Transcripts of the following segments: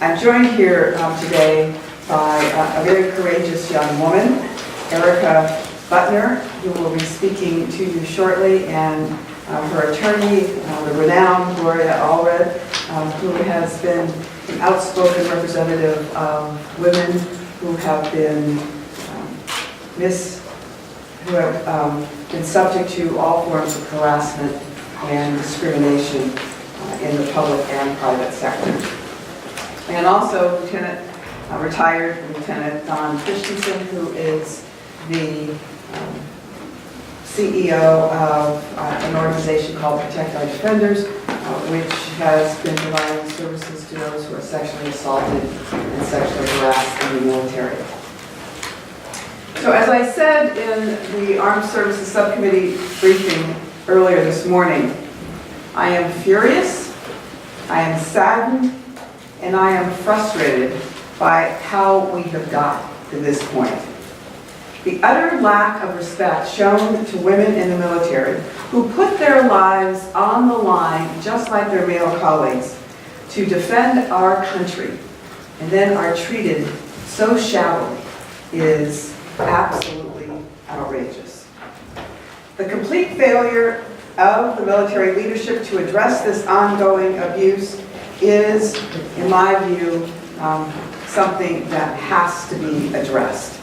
I'm joined here today by a very courageous young woman, Erika Butner, who will be speaking to you shortly, and her attorney, the renowned Gloria Allred, who has been an outspoken representative of women who have been been subject to all forms of harassment and discrimination in the public and private sector. And also retired Lieutenant Don Christensen, who is the CEO of an organization called Protect Our Defenders, which has been providing services to those who are sexually assaulted and sexually harassed in the military. So as I said in the Armed Services Subcommittee briefing earlier this morning, I am furious, I am saddened, and I am frustrated by how we have got to this point. The utter lack of respect shown to women in the military who put their lives on the line, just like their male colleagues, to defend our country, and then are treated so shallowly, is absolutely outrageous. The complete failure of the military leadership to address this ongoing abuse is, in my view, something that has to be addressed.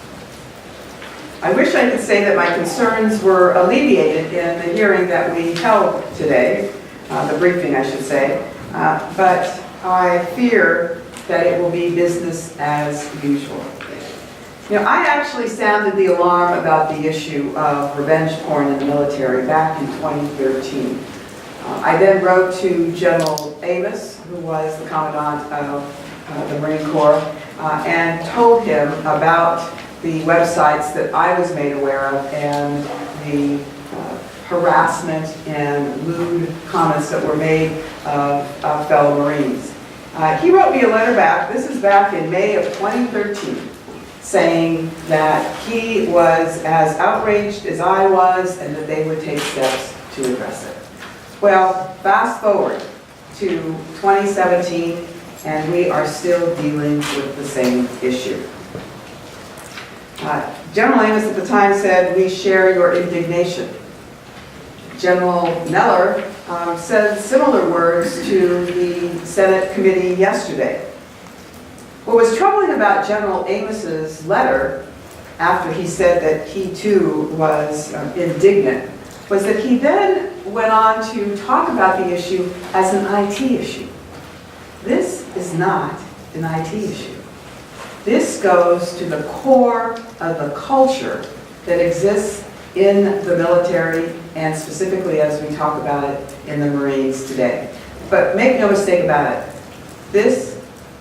I wish I could say that my concerns were alleviated in the hearing that we held today, the briefing I should say, but I fear that it will be business as usual. You know, I actually sounded the alarm about the issue of revenge porn in the military back in 2013. I then wrote to General Amos, who was the Commandant of the Marine Corps, and told him about the websites that I was made aware of and the harassment and lewd comments that were made of fellow Marines. He wrote me a letter back, this is back in May of 2013, saying that he was as outraged as I was and that they would take steps to address it. Well, fast forward to 2017, and we are still dealing with the same issue. General Amos at the time said, "We share your indignation." General Neller said similar words to the Senate committee yesterday. What was troubling about General Amos's letter, after he said that he too was indignant, was that he then went on to talk about the issue as an IT issue. This is not an IT issue. This goes to the core of the culture that exists in the military, and specifically as we talk about it in the Marines today. But make no mistake about it, this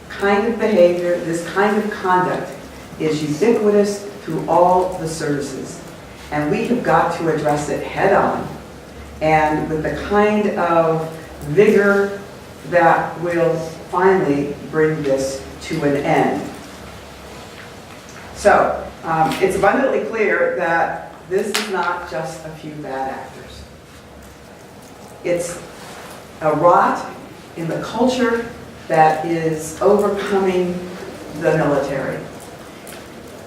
kind of behavior, this kind of conduct is ubiquitous through all the services. And we have got to address it head on, and with the kind of vigor that will finally bring this to an end. So, it's abundantly clear that this is not just a few bad actors. It's a rot in the culture that is overcoming the military.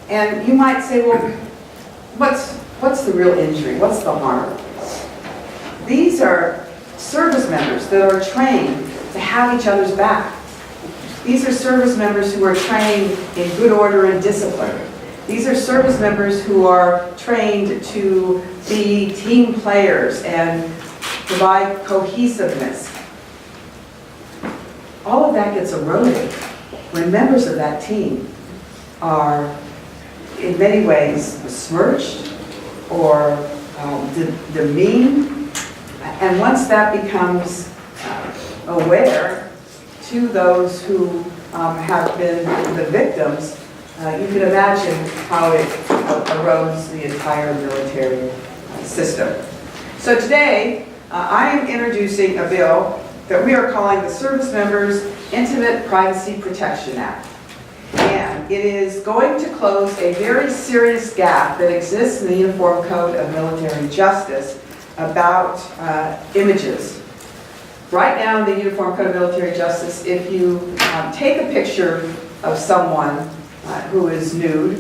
And you might say, well, what's the real injury? What's the harm? These are service members that are trained to have each other's back. These are service members who are trained in good order and discipline. These are service members who are trained to be team players and provide cohesiveness. All of that gets eroded when members of that team are in many ways besmirched or demeaned. And once that becomes aware to those who have been the victims, you can imagine how it erodes the entire military system. So today, I am introducing a bill that we are calling the Service Members Intimate Privacy Protection Act. And it is going to close a very serious gap that exists in the Uniform Code of Military Justice about images Right now in the Uniform Code of Military Justice, if you take a picture of someone who is nude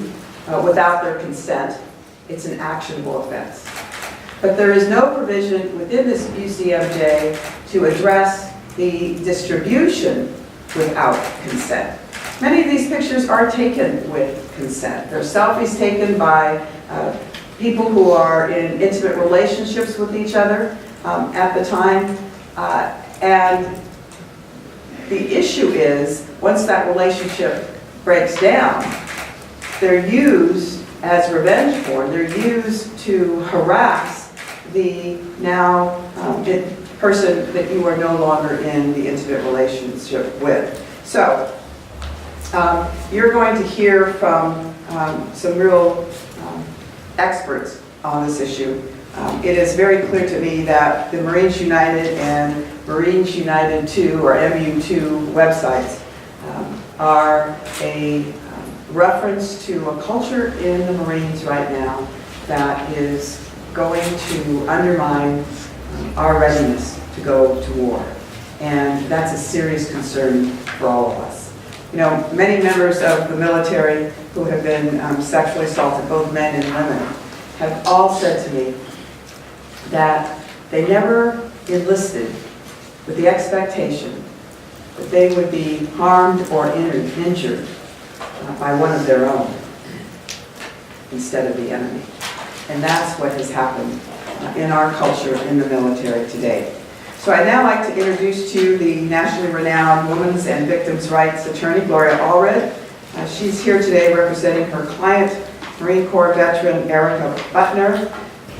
without their consent, it's an actionable offense. But there is no provision within this UCMJ to address the distribution without consent. Many of these pictures are taken with consent. They're selfies taken by people who are in intimate relationships with each other at the time. And the issue is, once that relationship breaks down, they're used as revenge porn. They're used to harass the now person that you are no longer in the intimate relationship with. So, you're going to hear from some real experts on this issue. It is very clear to me that the Marines United and Marines United 2 or MU2 websites are a reference to a culture in the Marines right now that is going to undermine our readiness to go to war. And that's a serious concern for all of us. You know, many members of the military who have been sexually assaulted, both men and women, have all said to me that they never enlisted with the expectation that they would be harmed or injured by one of their own instead of the enemy. And that's what has happened in our culture in the military today. So I'd now like to introduce to you the nationally renowned women's and victims' rights attorney, Gloria Allred. She's here today representing her client, Marine Corps veteran Erika Butner.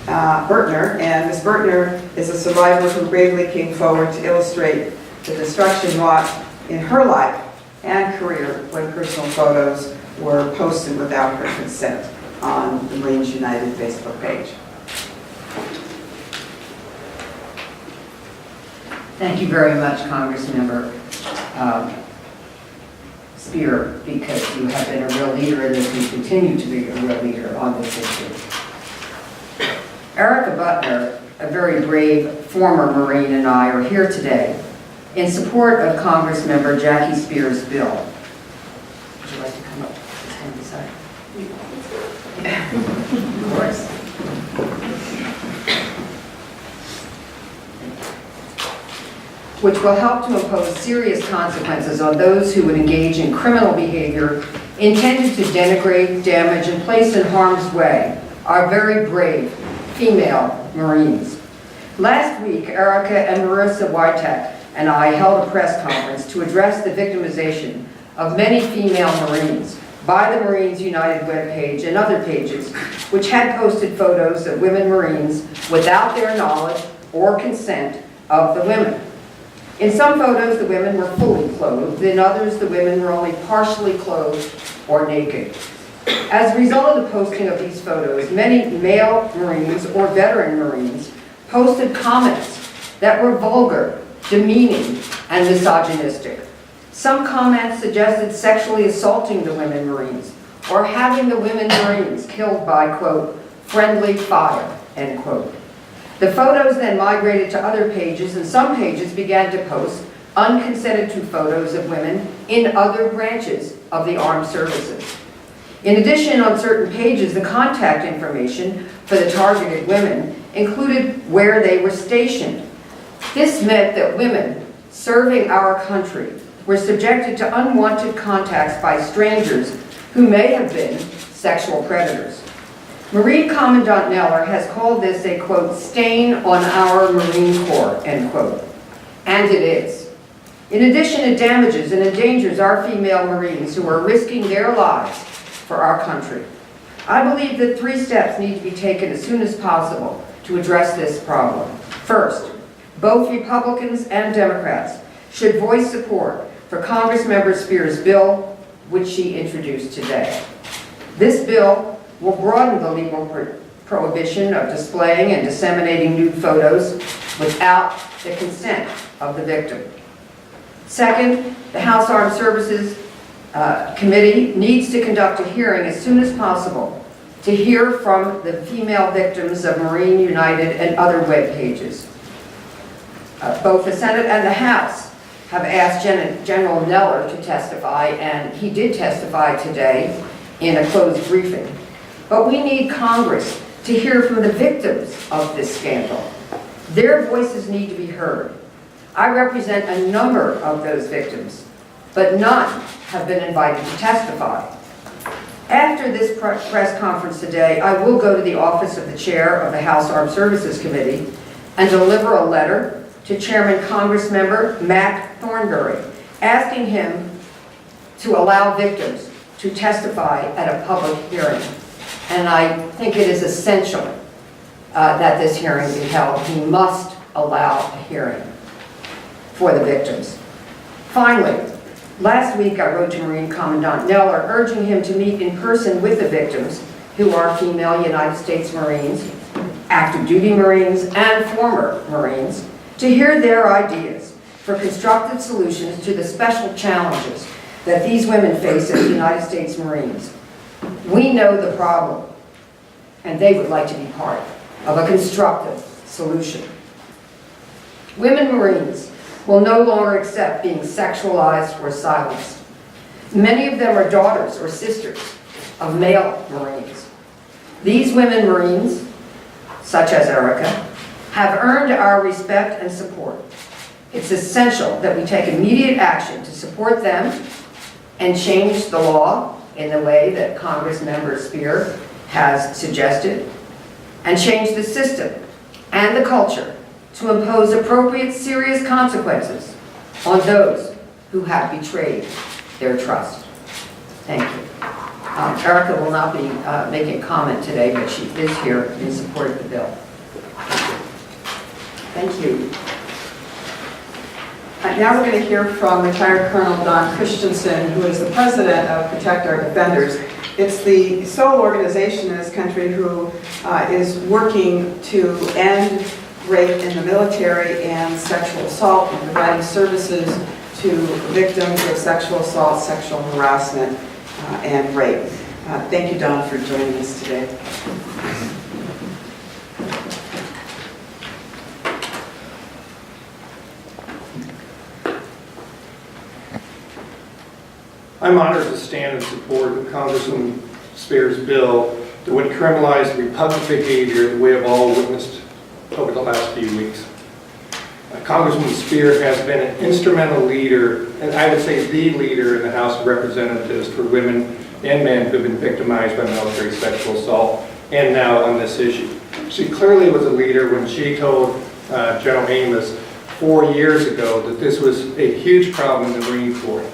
And Ms. Butner is a survivor who bravely came forward to illustrate the destruction wrought in her life and career when personal photos were posted without her consent on the Marines United Facebook page. Thank you very much, Congressmember Speier, because you have been a real leader in this and continue to be a real leader on this issue. Erika Butner, a very brave former Marine, and I are here today in support of Congressmember Jackie Speier's bill. Would you like to come up and stand beside? Of course. Which will help to impose serious consequences on those who would engage in criminal behavior intended to denigrate, damage, and place in harm's way our very brave female Marines. Last week, Erika and Marisa Woytek and I held a press conference to address the victimization of many female Marines by the Marines United webpage and other pages which had posted photos of women Marines without their knowledge or consent of the women. In some photos, the women were fully clothed. In others, the women were only partially clothed or naked. As a result of the posting of these photos, many male Marines or veteran Marines posted comments that were vulgar, demeaning, and misogynistic. Some comments suggested sexually assaulting the women Marines or having the women Marines killed by, quote, friendly fire, end quote. The photos then migrated to other pages, and some pages began to post unconsented to photos of women in other branches of the armed services. In addition, on certain pages, the contact information for the targeted women included where they were stationed. This meant that women serving our country were subjected to unwanted contacts by strangers who may have been sexual predators. Marine Commandant Neller has called this a, quote, stain on our Marine Corps, end quote. And it is. In addition, it damages and endangers our female Marines who are risking their lives for our country. I believe that 3 steps need to be taken as soon as possible to address this problem. First, both Republicans and Democrats should voice support for Congressmember Speier's bill, which she introduced today. This bill will broaden the legal prohibition of displaying and disseminating nude photos without the consent of the victim. Second, the House Armed Services Committee needs to conduct a hearing as soon as possible to hear from the female victims of Marine United and other web pages. Both the Senate and the House have asked General Neller to testify, and he did testify today in a closed briefing. But we need Congress to hear from the victims of this scandal. Their voices need to be heard. I represent a number of those victims, but none have been invited to testify. After this press conference today, I will go to the office of the chair of the House Armed Services Committee and deliver a letter to Chairman Congressmember Mac Thornberry, asking him to allow victims to testify at a public hearing. And I think it is essential that this hearing be held. He must allow a hearing for the victims. Finally, last week I wrote to Marine Commandant Neller urging him to meet in person with the victims, who are female United States Marines, active duty Marines, and former Marines, to hear their ideas for constructive solutions to the special challenges that these women face as United States Marines. We know the problem, and they would like to be part of a constructive solution. Women Marines will no longer accept being sexualized or silenced. Many of them are daughters or sisters of male Marines. These women Marines, such as Erika, have earned our respect and support. It's essential that we take immediate action to support them and change the law in the way that Congressmember Speier has suggested, and change the system and the culture to impose appropriate serious consequences on those who have betrayed their trust. Thank you. Erika will not be making a comment today, but she is here in support of the bill. Thank you. Now we're going to hear from retired Colonel Don Christensen, who is the president of Protect Our Defenders. It's the sole organization in this country who is working to end rape in the military and sexual assault, and providing services to victims of sexual assault, sexual harassment, and rape. Thank you, Don, for joining us today. I'm honored to stand in support of Congresswoman Speier's bill that would criminalize repugnant behavior that we have all witnessed over the last few weeks. Congresswoman Speier has been an instrumental leader, and I would say the leader in the House of Representatives for women and men who have been victimized by military sexual assault, and now on this issue. She clearly was a leader when she told General Amos 4 years ago that this was a huge problem in the Marine Corps.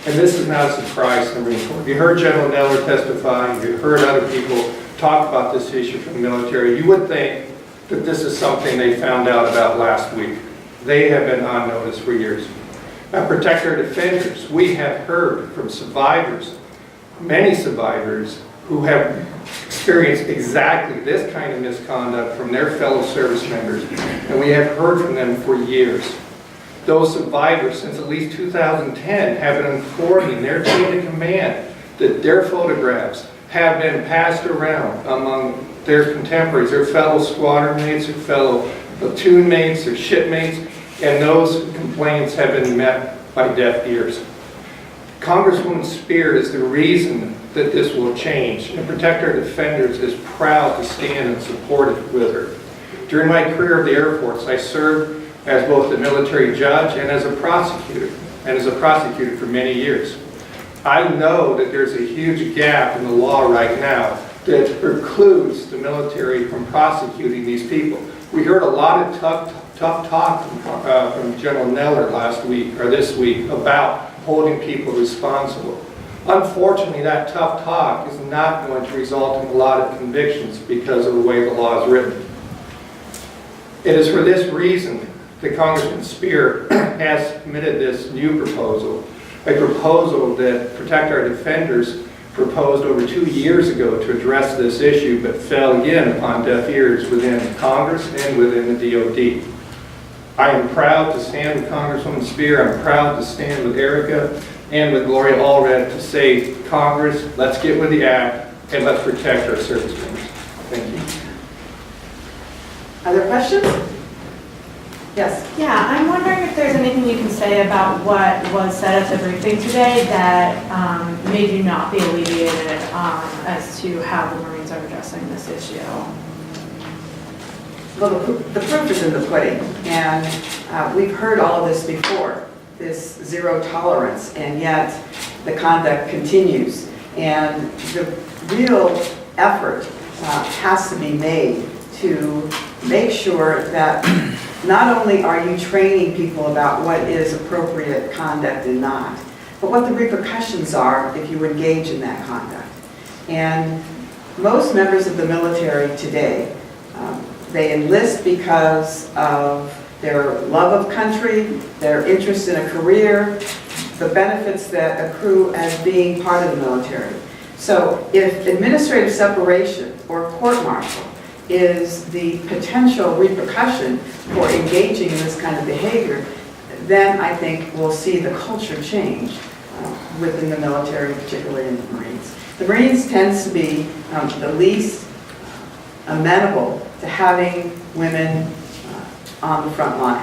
And this is not a surprise to the Marine Corps. You heard General Neller testify, you heard other people talk about this issue from the military. You would think that this is something they found out about last week. They have been on notice for years. At Protect Our Defenders, we have heard from survivors, many survivors, who have experienced exactly this kind of misconduct from their fellow service members, and we have heard from them for years. Those survivors, since at least 2010, have been informing their chain of command that their photographs have been passed around among their contemporaries, their fellow squadron mates, their fellow platoon mates, their shipmates, and those complaints have been met by deaf ears. Congresswoman Speier is the reason that this will change, and Protect Our Defenders is proud to stand and support it with her. During my career at the Air Force, I served as both a military judge and as a prosecutor for many years. I know that there's a huge gap in the law right now that precludes the military from prosecuting these people. We heard a lot of tough talk from General Neller last week, or this week, about holding people responsible. Unfortunately, that tough talk is not going to result in a lot of convictions because of the way the law is written. It is for this reason that Congressman Speier has submitted this new proposal, a proposal that Protect Our Defenders proposed over 2 years ago to address this issue, but fell again upon deaf ears within Congress and within the DOD. I am proud to stand with Congresswoman Speier. I'm proud to stand with Erika and with Gloria Allred to say, Congress, let's get with the act and let's protect our service members. Thank you. Other questions? Yes? Yeah, I'm wondering if there's anything you can say about what was said at the briefing today that made you not be alleviated as to how the Marines are addressing this issue. Well, the proof is in the pudding, and we've heard all of this before, this zero tolerance, and yet the conduct continues. And the real effort has to be made to make sure that not only are you training people about what is appropriate conduct and not, but what the repercussions are if you engage in that conduct. And most members of the military today, they enlist because of their love of country, their interest in a career, the benefits that accrue as being part of the military. So if administrative separation or court-martial is the potential repercussion for engaging in this kind of behavior, then I think we'll see the culture change within the military, particularly in the Marines. The Marines tends to be the least amenable to having women on the front line.